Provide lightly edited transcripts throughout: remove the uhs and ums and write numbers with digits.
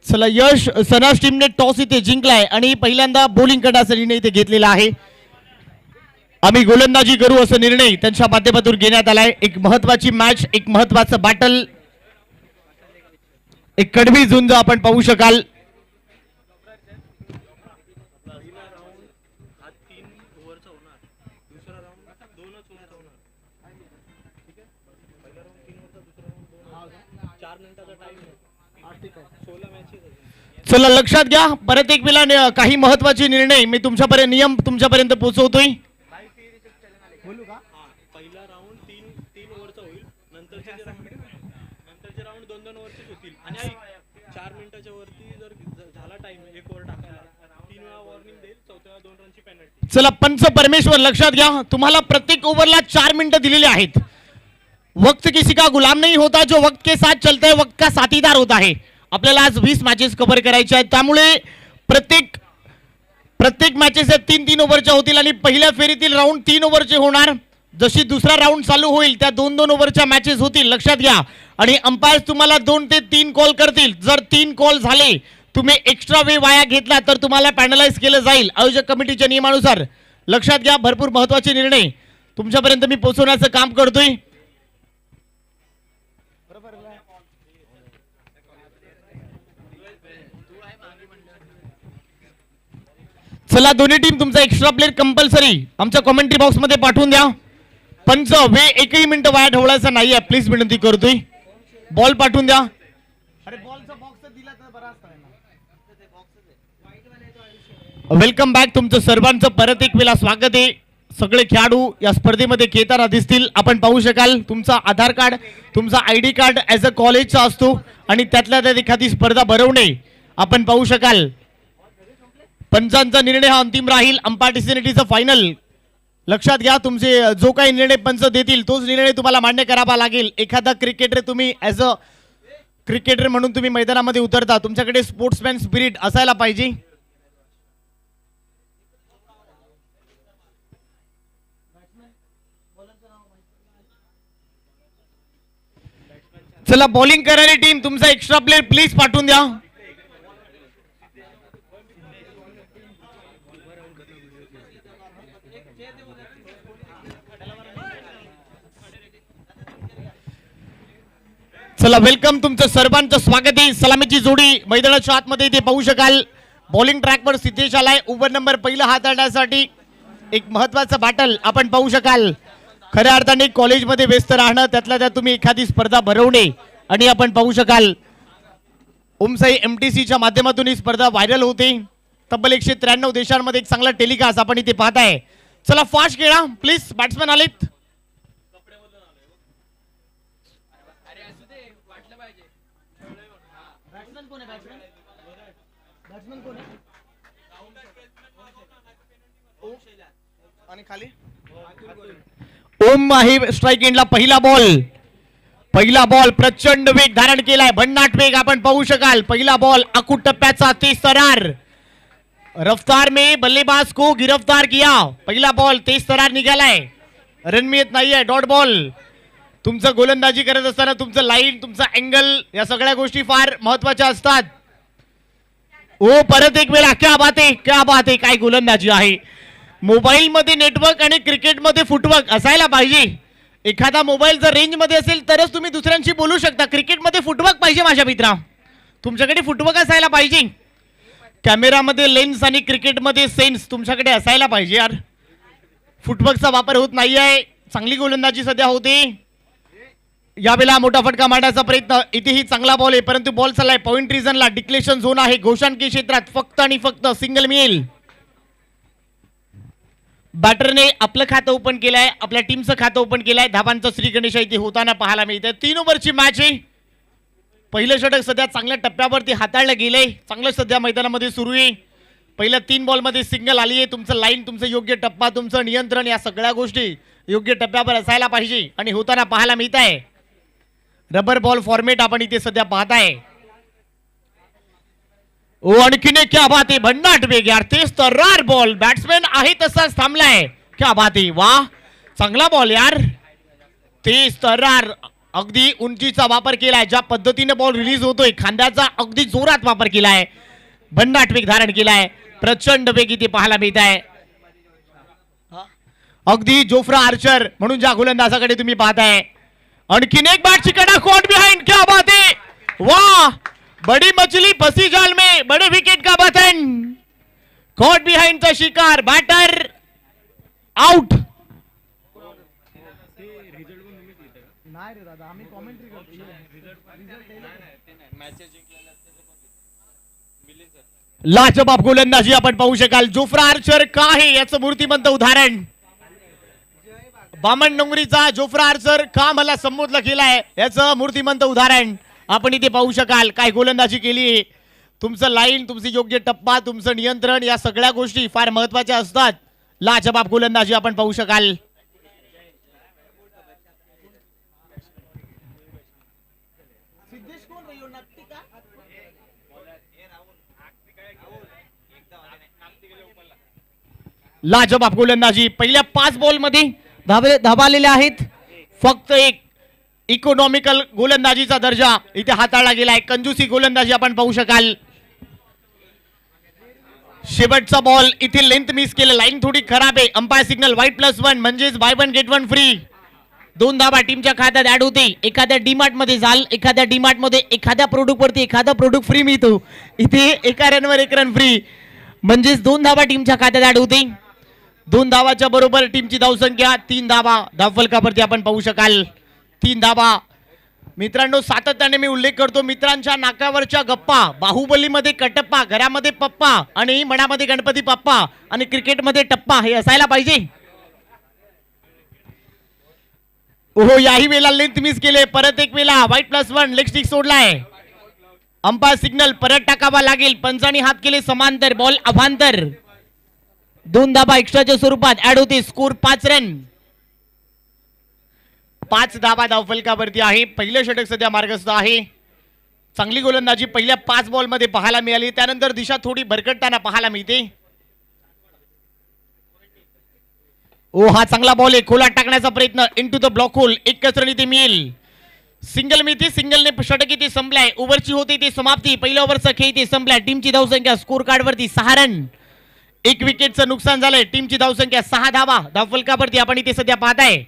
चला यश सनाज टीमने टॉस इथे जिंकलाय आणि पहिल्यांदा बॉलिंग करण्याचा निर्णय इथे घेतलेला आहे. आम्ही गोलंदाजी करू असा निर्णय त्यांच्या माध्यमातून घेण्यात आलाय. एक महत्वाची मॅच, एक महत्वाचं बॅटल, एक कडवी झुंज आपण पाहू शकाल. चला लक्षात घ्या, परत एक वेळा काही महत्वाचे निर्णय मी तुमच्यापर्यंत नियम तुमच्यापर्यंत पोहोचवतोय. पहिला राऊंड 3 ओव्हरचा होईल, नंतरचे राऊंड 2-2 ओव्हरचे होतील आणि 4 मिनिटाच्या वरती जर झाला टाइम 1 ओव्हर टाकायला 3 वेळा वॉर्निंग देईल, चौथ्या 2 रनची पेनल्टी. चला पंच परमेश्वर लक्षात घ्या, तुम्हाला प्रत्येक ओव्हरला 4 मिनिटं दिलेले आहेत. वक्त किसी का गुलाम नहीं होता, जो वक्त के साथ चलता है वक्त का साथीदार होता है. आपल्याला आज 20 मॅचेस कव्हर करायच्या आहेत, त्यामुळे प्रत्येक मॅचेस 3-3 ओव्हरच्या होतील आणि पहिल्या फेरीतील राऊंड 3 ओव्हरचे होणार. जशी दुसरा राऊंड चालू होईल त्या 2-2 ओव्हरच्या मॅचेस होतील, लक्षात घ्या. आणि अंपायर्स तुम्हाला 2 ते 3 कॉल करतील. जर 3 कॉल झाले, तुम्ही एक्स्ट्रा वेळ वाया घेतला तर तुम्हाला पॅनलाइज केलं जाईल आयोजक कमिटीच्या नियमानुसार. लक्षात घ्या, भरपूर महत्वाचे निर्णय तुमच्यापर्यंत मी पोहोचवण्याचं काम करतोय. चला दोन्ही टीम तुमचा एक्स्ट्रा प्लेयर कंपल्सरी आमच्या कमेंट्री बॉक्स मध्ये पाठवून द्या. पंच वेळ एकही मिनिट वाया ठेवण्याचा नाहीये, प्लीज विनंती करतोय. बॉल पाठवून द्या. अरे बॉलचा बॉक्स दिला तर बरा असता ना. वेलकम बॅक, तुमचं सर्वांचं परत एक वेळा स्वागत आहे. सगळे खेळाडू या स्पर्धेमध्ये खेळताना दिसतील. आपण पाहू शकाल तुमचा आधार कार्ड, तुमचा ID कार्ड ॲज अ कॉलेजचा असतो आणि त्यातल्या त्यात एखादी स्पर्धा भरवणे आपण पाहू शकाल. पंचांचा निर्णय हा अंतिम राहील, अंपायरिटीचा फायनल. लक्षात घ्या, तुमचे जो काही निर्णय पंच देतील तोच निर्णय तुम्हाला मान्य करावा लागेल. एखादा क्रिकेटर तुम्ही ॲज अ क्रिकेटर म्हणून तुम्ही मैदानामध्ये उतरता, तुमच्याकडे स्पोर्ट्समॅन स्पिरिट असायला पाहिजे. चला बॉलिंग करणारी टीम तुमचा एक्स्ट्रा प्लेयर प्लीज पाठवून द्या. चला वेलकम, तुमचं सर्वांचं स्वागत आहे. सलामीची जोडी मैदानाच्या आतमध्ये इथे पाहू शकाल. बॉलिंग ट्रॅकवर सिद्धेश आलाय ओव्हर नंबर पहिला हाताळण्यासाठी. एक महत्वाचं बॅटल आपण पाहू शकाल. खऱ्या अर्थाने कॉलेजमध्ये व्यस्त राहणं, त्यातल्या त्यात तुम्ही एखादी स्पर्धा भरवणे आणि आपण पाहू शकाल ओमसाई MTCच्या माध्यमातून ही स्पर्धा व्हायरल होते. तब्बल 193 देशांमध्ये एक चांगला टेलिकास्ट आपण इथे पाहताय. चला फास्ट खेळा प्लीज. बॅट्समॅन आलेत. ओम आहे स्ट्राइक एंडला. पहिला बॉल प्रचंड वेग धारण केलाय, भन्नाट वेग आपण पाहू शकाल. पहिला बॉल अकूट टप्प्याचा 30 तरार रफ्तार में बल्लेबाज को गिरफ्तार किया. पहिला बॉल 30 तरार निघालाय, रन मिळत नाहीये. Dot ball. तुमचं गोलंदाजी करत असताना तुमचं लाईन, तुमचा अँगल या सगळ्या गोष्टी फार महत्वाच्या असतात. ओ परत एक वेळा, क्या बात आहे, काय गोलंदाजी आहे. मोबाईल मध्ये नेटवर्क आणि क्रिकेटमध्ये फुटवर्क असायला पाहिजे. एखादा मोबाईल जर रेंज मध्ये असेल तरच तुम्ही दुसऱ्यांशी बोलू शकता. क्रिकेटमध्ये फुटवर्क पाहिजे माझ्या मित्रा, तुमच्याकडे फुटवर्क असायला पाहिजे. कॅमेरामध्ये लेन्स आणि क्रिकेटमध्ये सेन्स तुमच्याकडे असायला पाहिजे यार. फुटवर्कचा वापर होत नाहीये. चांगली गोलंदाजी सध्या होते. यावेळेला मोठा फटका मारण्याचा प्रयत्न. इथेही चांगला बॉल आहे, परंतु बॉल चाललाय पॉइंट रिजनला. डिक्लेशन झोन आहे घोषाणकी क्षेत्रात. फक्त आणि फक्त सिंगल मिळेल. बॅटरने आपलं खातं ओपन केलंय, आपल्या टीमचं खातं ओपन केलंय. धाबांचं श्री गणेश इथे होताना पाहायला मिळतंय. 3 ओव्हरची मॅच आहे. पहिलं षटक सध्या चांगल्या टप्प्यावरती हाताळलं गेलंय. चांगलं सध्या मैदानामध्ये सुरू आहे. पहिल्या 3 बॉलमध्ये सिंगल आली आहे. तुमचं लाईन, तुमचं योग्य टप्पा, तुमचं नियंत्रण या सगळ्या गोष्टी योग्य टप्प्यावर असायला पाहिजे आणि होताना पाहायला मिळत आहे. रबर बॉल फॉर्मेट आपण इथे सध्या पाहताय. ओ आणखीन क्या बात आहे, भन्नाट वेग यार. 30 तरार बॉल. बॅट्समॅन आहे तसाच थांबलाय. क्या बात आहे, वाह चांगला बॉल यार. 30 तरार अगदी उंचीचा वापर केलाय, ज्या पद्धतीने बॉल रिलीज होतोय खांद्याचा अगदी जोरात वापर केलाय, भन्नाट वेग धारण केलाय, प्रचंड वेग इथे पाहायला मिळत आहे. अगदी जोफ्रा आर्चर म्हणून ज्या गोलंदाजाकडे तुम्ही पाहताय, आणखीन एक बॅट चिकना कॉट बिहाइंड, क्या बात है, वाह, बड़ी मछली फंसी जाल में, बड़े विकेट का पतन, कॉट बिहाइंड चा शिकार, बॅटर आउट. लाजबाब गोलंदाजी आपण पाहू शकाल. जोफ्रा आर्चर का आहे याचं मूर्तिमंत उदाहरण. बामण डोंगरीचा जोफ्रा आर्चर का मला संबोधलं केलाय याचं मूर्तिमंत उदाहरण आपण इथे पाहू शकाल. काय गोलंदाजी केली, तुमचं लाईन, तुमची योग्य टप्पा, तुमचं नियंत्रण, या सगळ्या गोष्टी फार महत्वाच्या असतात. लाजबाब गोलंदाजी आपण पाहू शकाल. लाजबाब गोलंदाजी. पहिल्या 5 बॉल मध्ये धाबालेले आहेत. फक्त एक इकॉनॉमिकल गोलंदाजीचा दर्जा इथे हाताळला गेलाय. कंजूसी गोलंदाजी आपण पाहू शकाल. शेवटचा बॉल इथे लेंथ मिस केलं, लाईन थोडी खराब आहे. अंपायर सिग्नल वाईट +1 म्हणजेच बाय 1 गेट 1 फ्री. 2 धाबा टीमच्या खात्यात ऍड होते. एखाद्या डीमार्ट मध्ये जाल, एखाद्या डीमार्ट मध्ये एखाद्या प्रोडक्ट वरती एखादा प्रोडक्ट फ्री मिळतो. इथे एका रनवर 1 रन फ्री, म्हणजेच 2 धाबा टीमच्या खात्यात ऍड होते. 2 धावाच्या बरोबर टीमची धावसंख्या 3 धावा धावफलकावरती आपण पाहू शकाल. 3 धावा. मित्रांनो, सातत्याने मी उल्लेख करतो, मित्रांच्या नाकावरच्या गप्पा, बाहुबलीमध्ये कटप्पा, घरामध्ये पप्पा आणि मनामध्ये गणपती बाप्पा आणि क्रिकेटमध्ये टप्पा हे असायला पाहिजे. ओहो, याही वेळेला लेंथ मिस केले. परत एक वेळा वाईट +1 लेग स्टिक सोडलाय. अंपायर सिग्नल परत टाकावा लागेल. पंचांनी हात केले समांतर, बॉल अभांतर. 2 धाबा एक्स्ट्राच्या स्वरूपात ऍड होते. Score 5 run. 5 धाबा धावफलकावरती आहे. पहिलं षटक सध्या मार्गस्थ आहे. चांगली गोलंदाजी पहिल्या 5 बॉल मध्ये पाहायला मिळाली. त्यानंतर दिशा थोडी भरकटताना पाहायला मिळते. ओ, हा चांगला बॉल आहे. खोलात टाकण्याचा प्रयत्न, इनटू द ब्लॉक होल. एक रन इथे मिळेल. सिंगल मिळते. सिंगलने षटक इथे संपलाय. ओव्हरची होती ती समाप्ती. पहिल्या ओव्हरचा खेळ इथे संपलाय. टीमची धावसंख्या स्कोर कार्ड वरती 6 रन. 1 विकेटचं नुकसान झालंय. टीमची धावसंख्या 6 धावा धावफलकावरती आपण इथे सध्या पाहताय.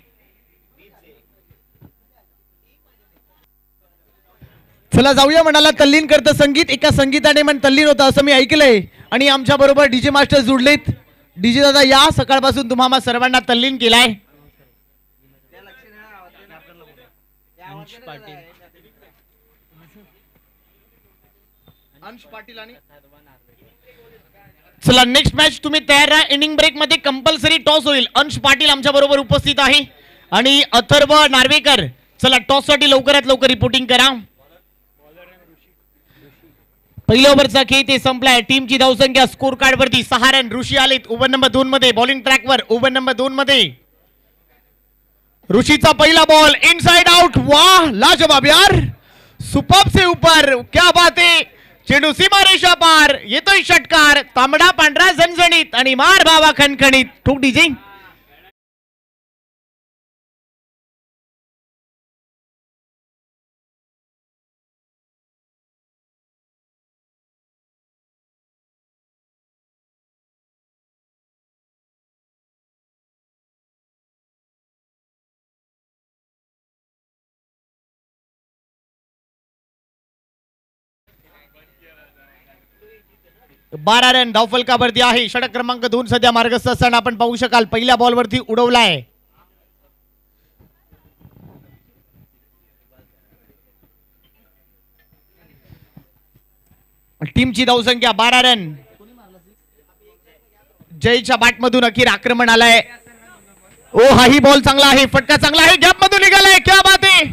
चला जाऊया म्हणाला तल्लीन करतं संगीत. एका संगीताने मन तल्लीन होतं असं मी ऐकलंय आणि आमच्या बरोबर डीजे मास्टर जुडलेत. डीजे दादा या, सकाळपासून तुम्हाला सर्वांना तल्लीन केलाय. अंश पाटील आणि चला नेक्स्ट मॅच तुम्ही तयार राहा. इनिंग ब्रेक मध्ये कंपल्सरी टॉस होईल. अंश पाटील आमच्या बरोबर उपस्थित आहे आणि अथर्व नार्वेकर. चला टॉस साठी लवकरात लवकर रिपोर्टिंग करा. पहिल्या ओव्हरचा खेळ ते संपलाय. टीमची धावसंख्या स्कोर कार्ड वरती 6 रन. ऋषी आलेत ओव्हर नंबर 2 मध्ये. बॉलिंग ट्रॅकवर ओव्हर नंबर 2 मध्ये. ऋषीचा पहिला बॉल इनसाइड आउट. वाह, लाजवाब यार, सुपर्ब से ऊपर, क्या बात है. चेंडू सीमारेषा पार. येतोय षटकार, तांबडा पांढरा झणझणीत आणि मार बाबा खणखणीत. ठोक डीजे. बारा रन धावफलकावरती आहे. षटक क्रमांक 2 सध्या मार्गस्थ असताना आपण पाहू शकाल. पहिल्या बॉलवरती उडवलाय. टीमची धावसंख्या 12 रन. जयच्या बॅटमधून अखेर आक्रमण आलंय. ओ, हाही बॉल चांगला आहे. फटका चांगला आहे. गॅप मधून निघालाय. क्या बात आहे.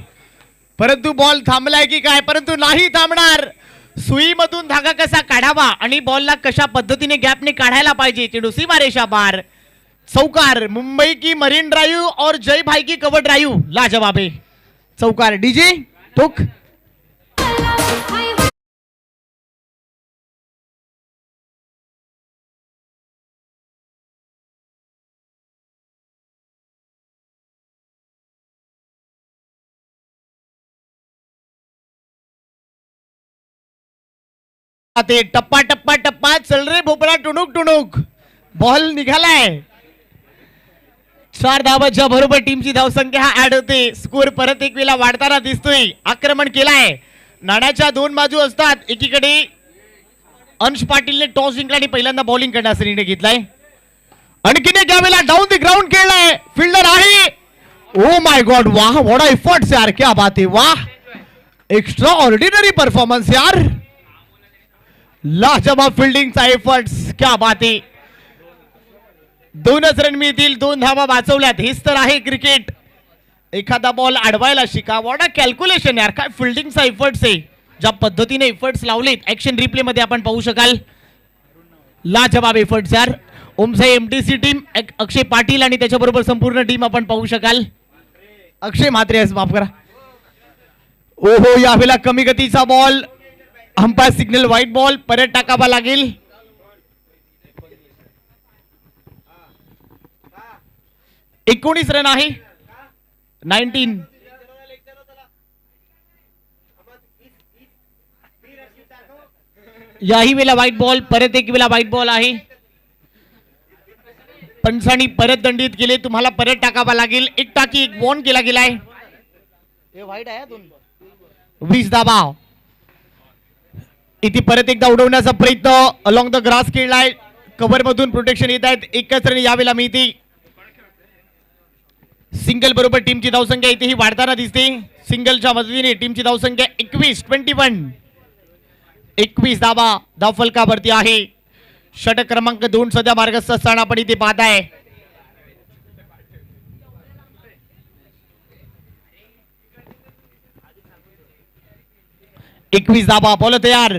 परंतु बॉल थांबलाय की काय, परंतु नाही थांबणार. सुईमधून धागा कसा काढावा आणि बॉलला कशा पद्धतीने गॅपने काढायला पाहिजे. चेंडू सीमारेषा पार. चौकार. मुंबई की मरीन ड्राइव और जय भाई की कवर ड्राइव. लाजवाब आहे. चौकार. डीजे टोक. ते टप्पा टप्पा टप्पा चल रे भोपळा टुणूक टुणूक बॉल निघालाय. 4 धावाच्या बरोबर टीमची धावसंख्या ऍड होते. स्कोर परत एक वेळा वाढताना दिसतोय. आक्रमण केलाय. नाण्याच्या 2 बाजू असतात. एकीकडे अंश पाटीलने टॉस जिंकला आणि पहिल्यांदा बॉलिंग करण्याचा निर्णय घेतलाय. आणखीन एक यावेळेला डाऊन द ग्राउंड खेळलाय. फिल्डर आहे. ओ माय गॉड, वाह व्हाट एफर्ट्स यार, क्या बात है, वाह एक्स्ट्रा ऑर्डिनरी परफॉर्मन्स यार, लाजवाब फिल्डिंगचा एफर्ट्स, क्या बात आहे. 2च रन मिळतील, 2 धावा वाचवल्यात. हेच तर आहे क्रिकेट. एखादा बॉल अडवायला शिका. व्हॉट अ कॅल्क्युलेशन यार, काय फिल्डिंगचा एफर्ट्स आहे. ज्या पद्धतीने एफर्ट्स लावलेत ऍक्शन रिप्ले मध्ये आपण पाहू शकाल. लाजवाब एफर्ट्स यार. ओमसाई एमटीसी टीम, अक्षय पाटील आणि त्याच्याबरोबर संपूर्ण टीम आपण पाहू शकाल. अक्षय म्हात्रे, माफ करा. ओहो, यावेळेला कमी गतीचा ball. Umpire signal wide ball. परत टाकावा लागेल. 19 रन आहे. 19. याही वेळेला व्हाईट बॉल. परत एक वेळेला व्हाईट बॉल आहे. पंचांनी परत दंडित केले. तुम्हाला परत टाकावा लागेल. एक टाकी, एक वॉन केला गेलाय. 20 धावा. इथे परत एकदा उडवण्याचा प्रयत्न अलॉंग द ग्रास खेळलाय. कव्हर मधून प्रोटेक्शन येत आहेत. एकच रन यावेळेला मिळते. सिंगल बरोबर टीमची धावसंख्या इथेही वाढताना दिसते. सिंगलच्या मदतीने टीमची धावसंख्या 21 धावा धावफलकावरती आहे. षटक क्रमांक 2 सध्या मार्गस्थ असताना आपण इथे पाहताय. एकवीस धावा. बॉल तयार.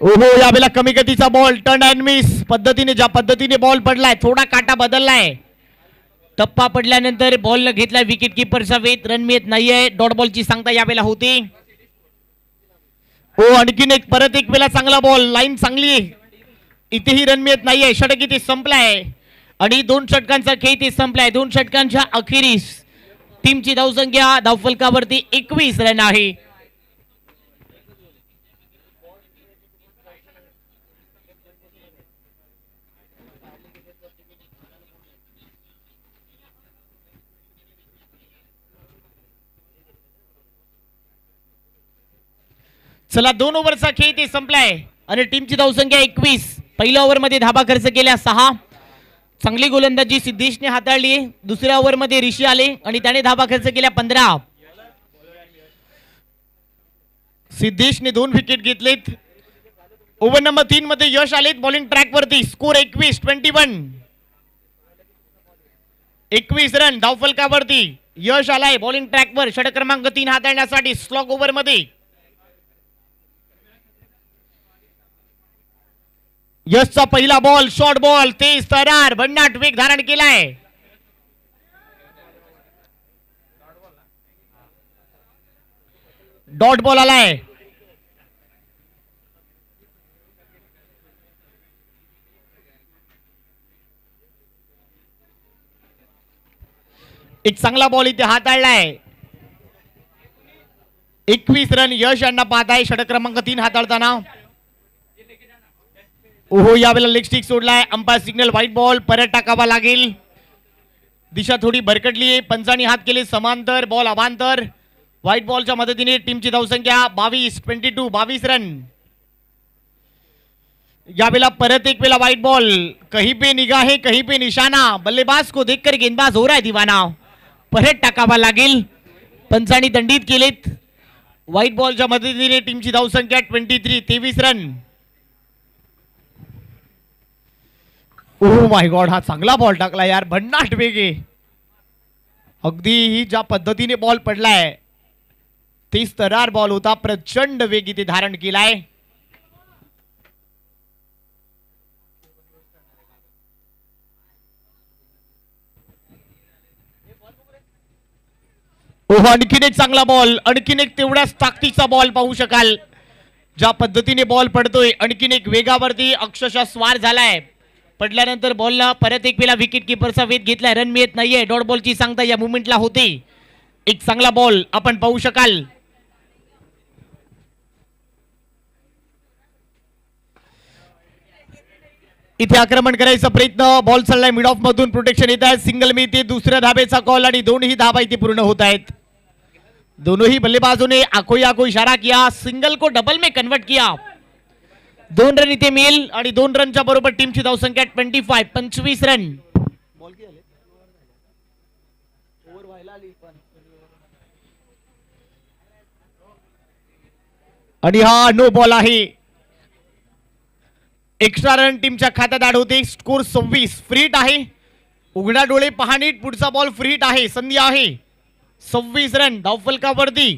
ओहो, यावेळेला कमी गतीचा बॉल. टर्न अँड मिस पद्धतीने, ज्या पद्धतीने बॉल पडलाय, थोडा काटा बदललाय. टप्पा पडल्यानंतर बॉल घेतलाय विकेट किपरचा वेध. रन मिळत नाहीये. डॉट बॉलची सांगता यावेळेला होती. हो, आणखीन एक परत एक वेळा चांगला बॉल. लाईन चांगली. इथेही रन मिळत नाहीये. षटक इथे संपलाय आणि 2 षटकांचा खेळ इथे संपलाय. 2 षटकांच्या अखेरीस टीमची धावसंख्या धावफलकावरती 21 रन आहे. चला, 2 ओव्हरचा खेळ ते संपलाय आणि टीमची धावसंख्या 21. पहिल्या ओव्हरमध्ये धाबा खर्च केल्या 6. चांगली गोलंदाजी सिद्धेशने हाताळली. दुसऱ्या ओव्हरमध्ये ऋषी आले आणि त्याने धाबा खर्च केल्या 15. सिद्धेशने 2 विकेट घेतलेत. ओव्हर नंबर 3 मध्ये यश आलेत बॉलिंग ट्रॅक वरती. स्कोर 21 रन धावफलकावरती. यश आलाय बॉलिंग ट्रॅक वर षटक क्रमांक 3 हाताळण्यासाठी. स्लॉग ओव्हर मध्ये यशचा पहिला बॉल, शॉर्ट बॉल, तेज तरार, भन्नाट वेग धारण केलाय. डॉट बॉल आलाय. एक चांगला बॉल इथे हाताळलाय. 21 रन यश यांना पाहत आहे षटक क्रमांक 3 हाताळताना. ओहो, यावेळेला लेग स्टिक सोडलाय. Umpire signal wide ball. परत टाकावा लागेल. दिशा थोडी भरकटली. पंचांनी हात केले समांतर. बॉल अवांतर. व्हाईट बॉलच्या मदतीने टीमची धावसंख्या 22 रन. यावेळेला परत एक वेळा व्हाईट बॉल. कहीं पे निगाहे कहीं पे निशाना. बल्लेबाज को देखकर गेंदबाज हो रहा है दीवाना. परत टाकावा लागेल. पंचांनी दंडित केलेत. व्हाईट बॉलच्या मदतीने टीमची धावसंख्या 23 रन. ओह माय गॉड, हा चांगला बॉल टाकला यार. भन्नाट वेगे. अगदी ज्या पद्धतीने बॉल पडलाय तेच तरार बॉल होता. प्रचंड वेग इथे धारण केलाय. ओह, आणखीन एक चांगला बॉल. आणखीन एक तेवढ्याच ताकदीचा बॉल पाहू शकाल. ज्या पद्धतीने बॉल पडतोय, आणखीन एक वेगावरती अक्षरशः स्वार झालाय. पडल्यानंतर बॉलला परत एक वेळा विकेट किपरचा वेध घेतलाय. रन मिळत नाहीये. डॉट बॉलची सांगता या मुवमेंटला होते. एक चांगला बॉल आपण पाहू शकाल. इथे आक्रमण करायचा प्रयत्न, बॉल चाललाय मिड ऑफ मधून, प्रोटेक्शन येत आहे, सिंगल मिळते, दुसऱ्या धाब्याचा कॉल आणि दोनही धाबा इथे पूर्ण होत आहेत. दोनों ही बल्लेबाजों ने आखो इशारा किया, सिंगल को डबल में कन्वर्ट किया. 2 रन इथे मिळेल आणि 2 रनच्या बरोबर टीमची धावसंख्या 25 रन. आणि हा नो बॉल आहे. एक्स्ट्रा रन टीमच्या खात्यात ऍड होते. स्कोर 26. फ्री हिट आहे. उघडा डोळे पहा नीट, पुढचा बॉल फ्री हिट आहे, संधी आहे. 26 रन धावफलकावरती.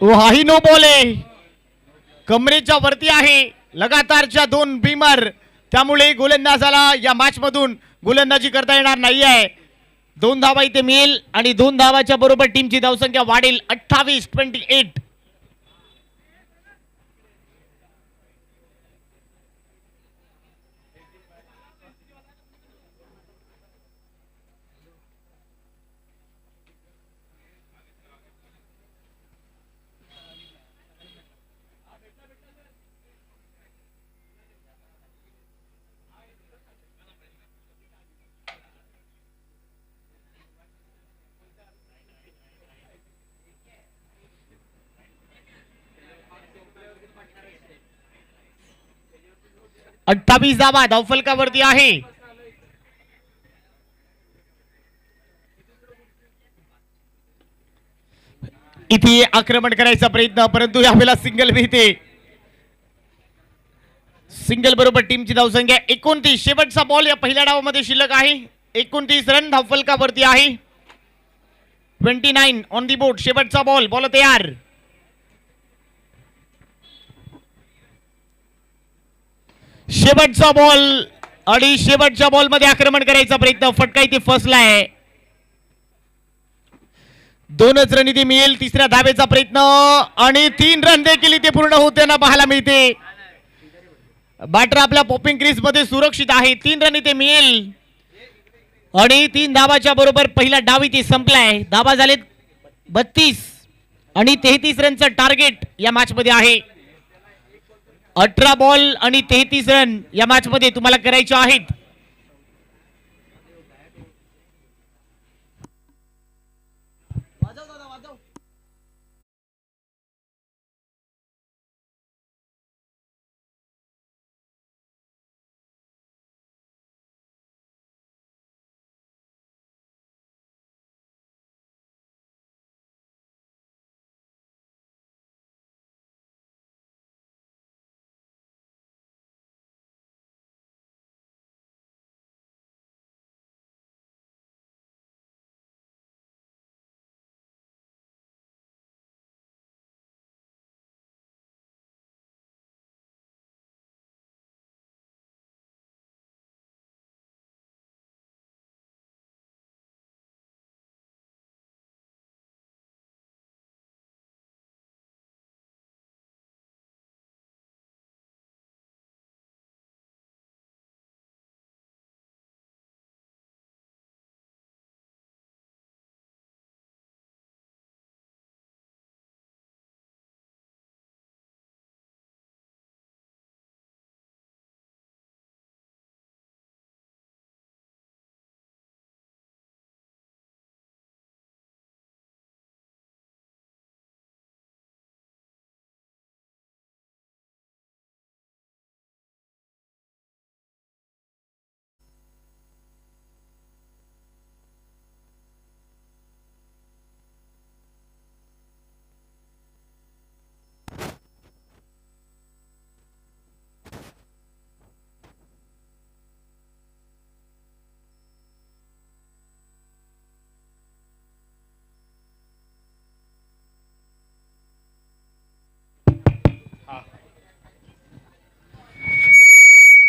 हाही नो बॉल आहे, कमरेच्या वरती आहे. लगातारच्या 2 बीमर, त्यामुळे गोलंदाजाला या मॅच मधून गोलंदाजी करता येणार नाही आहे. 2 धावा इथे मिळेल आणि 2 धावाच्या बरोबर टीमची धावसंख्या वाढेल 28. 28 धावा धावफलकावरती आहे. इथे आक्रमण करायचा प्रयत्न, परंतु यावेळेला सिंगल मिळते. सिंगल बरोबर टीमची धावसंख्या 29. शेवटचा बॉल या पहिल्या डावामध्ये शिल्लक आहे. 29 रन धावफलकावरती आहे. 29 ऑन दी बोर्ड. शेवटचा बॉल, बॉल तयार. शेवटचा बॉल आणि शेवटच्या बॉल मध्ये आक्रमण करायचा प्रयत्न, फटका इथे फसलाय. 2च रन इथे मिळेल. तिसऱ्या धावेचा प्रयत्न आणि 3 रन देखील इथे पूर्ण होताना पाहायला मिळते. बॅटर आपल्या पॉपिंग क्रीज मध्ये सुरक्षित आहे. 3 रन इथे मिळेल आणि 3 धावाच्या बरोबर पहिला डाव इथे संपलाय. धावा झालेत 32 आणि 33 रनचं टार्गेट या मॅच मध्ये आहे. 18 बॉल आणि 33 रन या मॅच मध्ये तुम्हाला करायचे आहेत.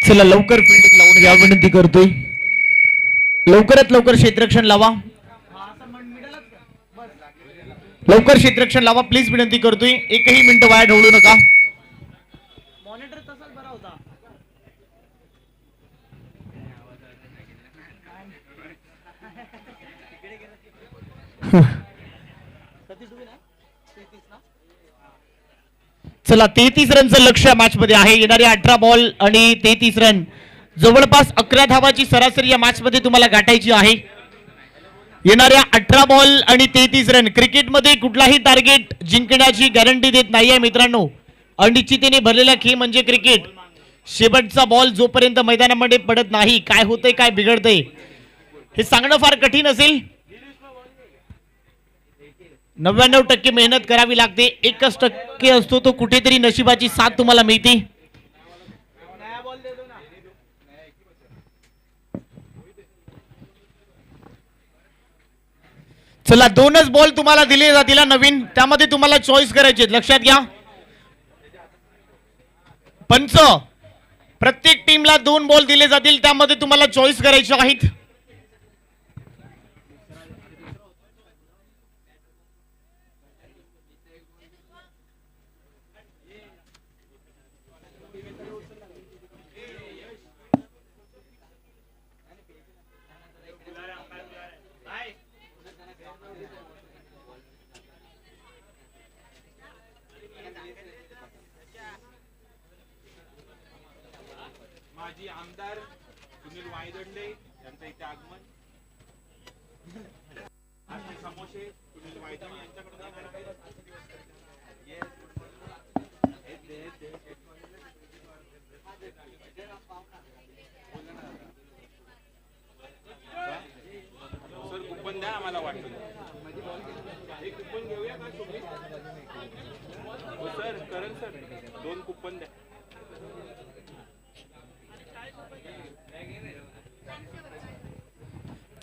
चला लवकर फिल्डिंग लावून घ्या विनंती करतोय. लवकरात लवकर क्षेत्ररक्षण लावा. लवकर क्षेत्ररक्षण लावा प्लीज विनंती करतोय. एकही मिनिट वाया ढवळू नका. मॉनिटर तसाच बरा होता. चला 33 रनचं लक्ष मॅच मध्ये आहे. येणारे 18 बॉल आणि 33 रन, जवळपास 11 धावाची सरासरी या मॅच मध्ये तुम्हाला गाठायची आहे. येणाऱ्या 18 बॉल आणि 33 रन. क्रिकेटमध्ये कुठलाही टार्गेट जिंकण्याची गॅरंटी देत नाहीये मित्रांनो. अनिश्चिततेने भरलेला खेळ म्हणजे क्रिकेट. शेवटचा बॉल जोपर्यंत मैदानामध्ये पडत नाही, काय होतंय काय बिघडतंय हे सांगणं फार कठीण असेल. 99% मेहनत करावी लागते, 1% असतो तो कुठेतरी नशिबाची साथ तुम्हाला मिळते. चला 2च बॉल तुम्हाला दिले जातील नवीन, त्यामध्ये तुम्हाला चॉईस करायचे, लक्षात घ्या. पंच, प्रत्येक टीमला 2 बॉल दिले जातील, त्यामध्ये तुम्हाला चॉईस करायचे आहेत. माजी आमदार सुनील वायदंडे यांचं इथे आगमन. आरती समोसे सुनील वायदंडे यांच्याकडून आगमन आहे. सर कुपन द्या आम्हाला वाटतं. एक कुपन घेऊया का तुम्ही? हो सर, करण सर 2 कुपन द्या.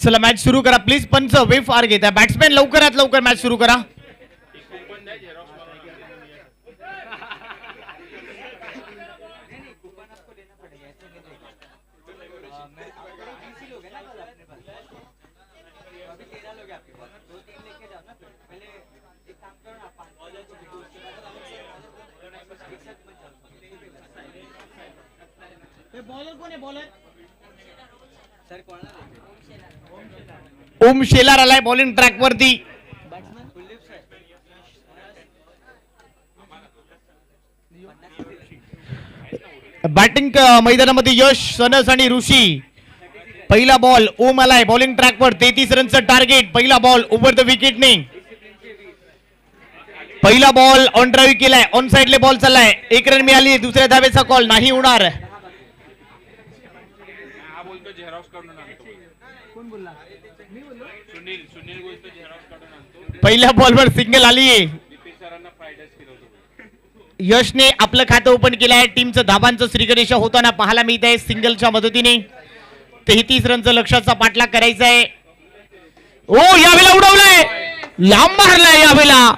चला मॅच सुरू करा प्लीज. पंच वे फार घेत आहे. बॅट्समॅन लवकरात लवकर मॅच सुरू करा. कुपन द्या झेरॉक्स ओम शेलार आलाय बॉलिंग ट्रॅक वरती. बॅटिंग मैदानामध्ये यश, सनस आणि ऋषी. पहिला बॉल ओम आलाय बॉलिंग ट्रॅक वर. 33 रनचं टार्गेट. पहिला बॉल ओव्हर द विकेटने. पहिला बॉल ऑन ड्राईव्ह केलाय, ऑन साइडले बॉल चाललाय. 1 रन मिळाली. दुसऱ्या धावेचा कॉल नाही होणार. हा बोलतो झेरॉक्स काढून आणतो. कोण बोलला? मी बोललो. सुनील बोलतो झेरॉक्स काढून आणतो. पहिल्या बॉलवर सिंगल आली. दीपेश सरांना फ्रायडेच फिरवतो. यशने आपलं खातं ओपन केलं आहे. टीमचं धाबांचं श्रीगणेशा होताना पाहायला मिळत आहे. सिंगलच्या मदतीने 33 रनचं लक्ष्याचा पाठलाग करायचा आहे. ओ यावेळेला उडवलंय, लांब मारलाय. यावेळेला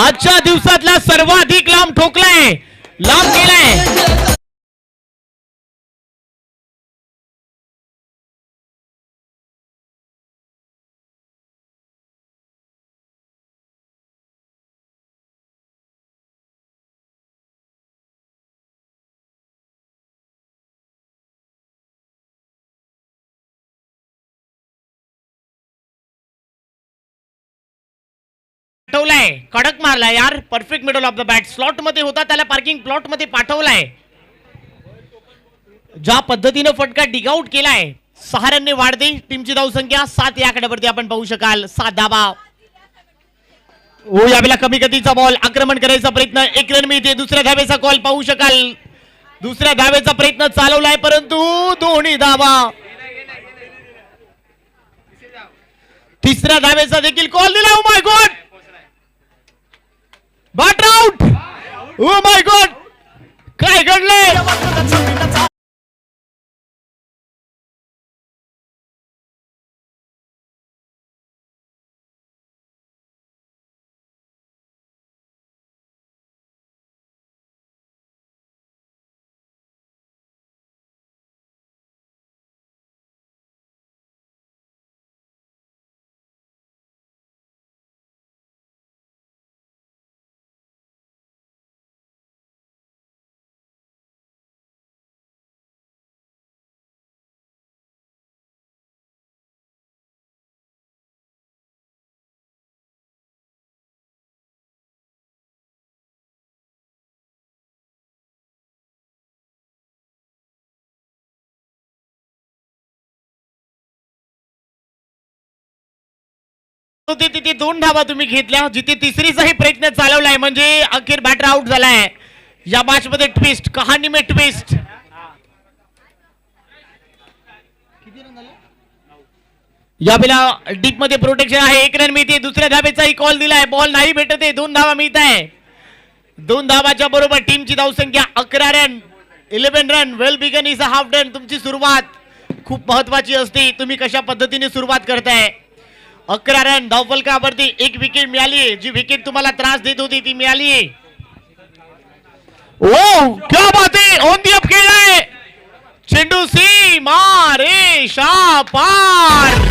आजच्या दिवसातला सर्वाधिक लांब ठोकलाय, लांब गेलाय. पाठवलाय, कडक मारलाय यार. Perfect middle of the bat. Slot मध्ये होता, त्याला पार्किंग प्लॉट मध्ये पाठवलाय. ज्या पद्धतीने फटका डिगआउट केलाय, 6 रनने वाढते टीमची धावसंख्या. 7 या आकड्यावरती आपण पाहू शकाल. 7 धावा. ओ यावेळेला कमी गतीचा बॉल, आक्रमण करायचा प्रयत्न. 1 रन मिळते. दुसऱ्या धावेचा कॉल पाहू शकाल. दुसऱ्या धावेचा प्रयत्न चालवलाय, परंतु 2 धावा. तिसऱ्या धावेचा देखील कॉल दिला. Oh my God, bat out. Oh my God, काय घडलंय? होती तिथे 2 धावा तुम्ही घेतल्या, जिथे तिसरीचाही प्रयत्न चालवलाय, म्हणजे अखेर बॅटर आउट झालाय. या मॅच मध्ये ट्विस्ट, कहाणी में ट्विस्ट. या बेला डीप मध्ये प्रोटेक्शन आहे, 1 रन मिळते. दुसऱ्या धावेचाही कॉल दिलाय, बॉल नाही भेटत आहे, 2 धावा मिळत आहे. 2 धावाच्या बरोबर टीमची धावसंख्या 11 run, 11 run. Well begun is a half done. तुमची सुरुवात खूप महत्वाची असते, तुम्ही कशा पद्धतीने सुरुवात करताय. 11 रन धावफलकावरती 1 विकेट मिळाली, जी विकेट तुम्हाला त्रास देत होती ती मिळाली. ओ क्या बात आहे, ऑन दी अप खेळलाय चेंडू, सी मारे शापार.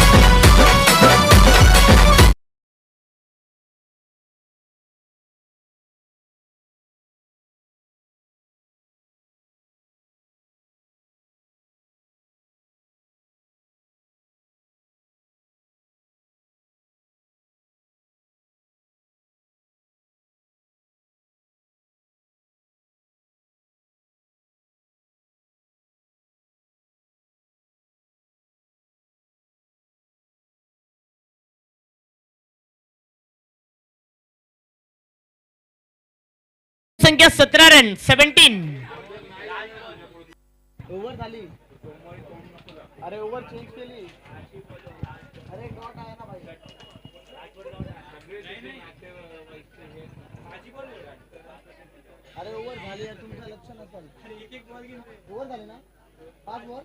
संख्या 17 रन, 17. ओव्हर झाली. अरे ओव्हर चेंज केली. अरे डॉट आहे ना भाई. अरे ओव्हर झाली, तुमचं लक्ष नसेल. ओव्हर झाली ना, 5 बॉल.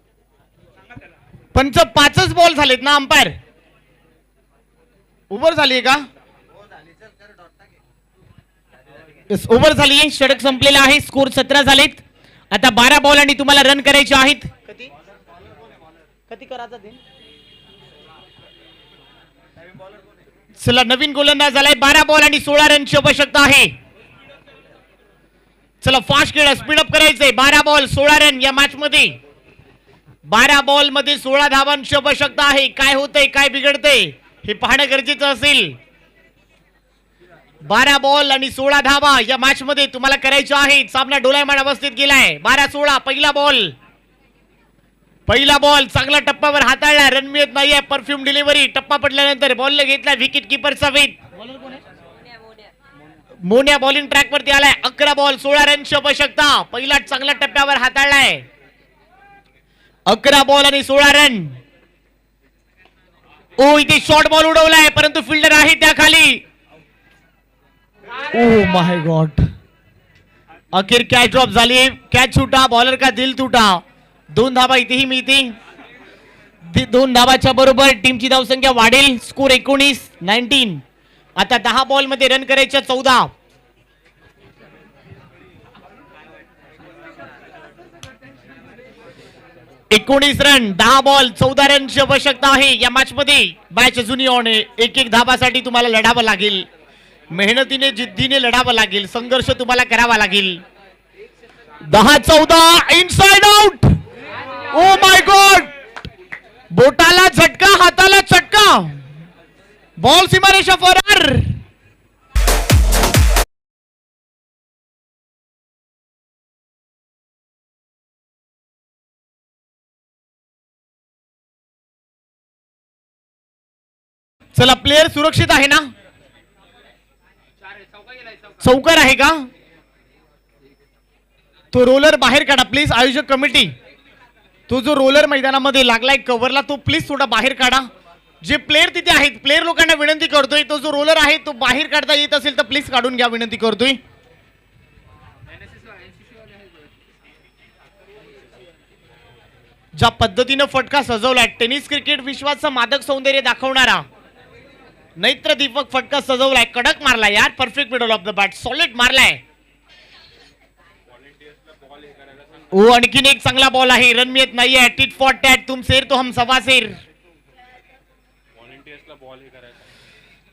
पंच 5च बॉल झालेत ना अंपायर. ओव्हर झाली का? ओव्हर झाली, षटक संपलेला आहे. स्कोर 17 झालेत. आता 12 बॉल आणि तुम्हाला रन करायचे आहेत. कधी करायचा ते. चला, नवीन गोलंदाज झालाय. 12 बॉल आणि 16 रनची आवश्यकता आहे. चला फास्ट खेळा, स्पीड अप करायचंय. 12 बॉल 16 रन या मॅच मध्ये. 12 बॉल मध्ये 16 धावांची आवश्यकता आहे. काय होतंय, काय बिघडतंय हे पाहणं गरजेचं असेल. 12 बॉल आणि 16 धावा या मॅच मध्ये तुम्हाला करायच्या आहेत. सामना डोलायमान अवस्थेत गेलाय. 12-16. पहिला बॉल चांगला टप्प्यावर हाताळला, रन मिळत नाहीये. परफ्यूम डिलिव्हरी, टप्पा पडल्यानंतर बॉल घेतला विकेट किपरचा वेध. मोन्या बॉलिंग ट्रॅक वरती आलाय. 11 बॉल 16 रनची आवश्यकता. पहिला चांगला टप्प्यावर हाताळलाय. 11 बॉल आणि 16 रन. ओ इथे शॉर्ट बॉल उडवलाय, परंतु फिल्डर आहे त्या खाली. ओ माय गॉड, अखेर कॅच ड्रॉप झाली. कॅच छुटा, बॉलर का दिल तुटा. 2 धावा इथेही मिळते. 2 धावाच्या बरोबर टीमची धावसंख्या वाढेल. स्कोर 19. आता 10 बॉल मध्ये रन करायच्या 14. रन, 10 बॉल 14 रनची आवश्यकता आहे या मॅच मध्ये. मॅच जुनी ऑन आहे. 1-1 धावासाठी तुम्हाला लढावं लागेल. मेहनतीने जिद्दीने लढावं लागेल. संघर्ष तुम्हाला करावा लागेल. 10-14 inside out. Oh my God, बोटाला झटका, हाताला चटका. बॉल सीमारेषा फरार. चला, प्लेयर सुरक्षित आहे ना? चौकार आहे का? तो रोलर बाहेर काढा प्लीज. आयोजक कमिटी, तो जो रोलर मैदानामध्ये लागलाय कव्हरला, तो प्लीज थोडा बाहेर काढा. जे प्लेयर तिथे आहेत, प्लेयर लोकांना विनंती करतोय, तो जो रोलर आहे तो बाहेर काढता येत असेल तर प्लीज काढून घ्या, विनंती करतोय. ज्या पद्धतीनं फटका सजवलाय, टेनिस क्रिकेट विश्वाचं मादक सौंदर्य दाखवणारा नैत्र दीपक फटका सजवलाय. कडक मारलाय यार, perfect middle of the bat, solid मारलाय. ओ आणखीन एक चांगला बॉल आहे. रन मिळत नाहीये. टिट फॉर टॅट, तुम शेर तो हम सवा शेर.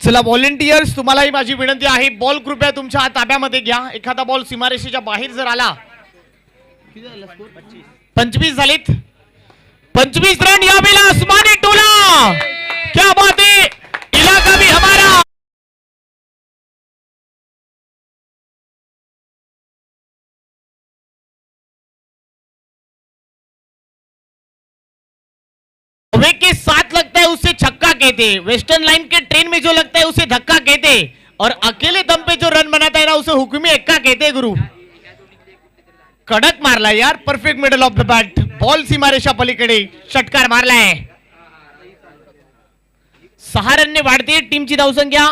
चला व्हॉलेंटियर्स, तुम्हालाही माझी विनंती आहे, बॉल कृपया तुमच्या ताब्यामध्ये घ्या. एखादा बॉल सीमारेषेच्या बाहेर जर आला. 25 झालीत. 25 रन या वेळेला आसमानी टोला. क्या बात है, इलाका भी हमारा. के साथ लगता है उससे छक्का के कहते हैं, वेस्टर्न लाइन के ट्रेन में जो लगता है उसे धक्का कहते हैं, और अकेले दम पे जो रन बनाता है ना उसे हुक्मी एक्का कहते हैं गुरु. कडक मारला यार, perfect middle of the bat, ball सीमारेषा पलीकडे षटकार मारलाय. 6 रनने वाढते टीमची धावसंख्या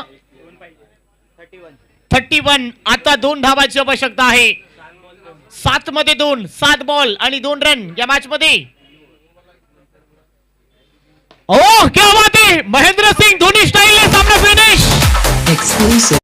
31. आता 2 धावाची आवश्यकता आहे. 7 मध्ये 2, 7 बॉल आणि 2 रन या मॅच मध्ये. ओह क्या बात है, महेंद्र सिंग धोनी स्टाईल ने सामना फिनिश. Exclusive.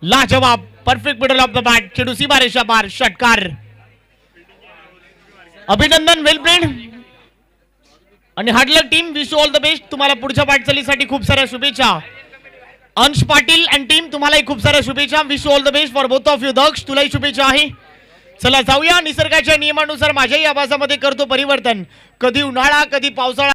लाजवाब, perfect middle of the bat, चेडू सीमारेषा पार, षटकार. अभिनंदन, वेल प्लेड. आणि hard luck team, wish you all the best. तुम्हाला पुढच्या वाटचालीसाठी खूप साऱ्या शुभेच्छा. अंश पाटील अँड टीम तुम्हालाही खूप साऱ्या शुभेच्छा. Wish you all the best for both of you. Daksh तुलाही शुभेच्छा आहे. चला जाऊया, निसर्गाच्या नियमानुसार माझ्याही आवाजामध्ये करतो परिवर्तन. कधी उन्हाळा, कधी पावसाळा.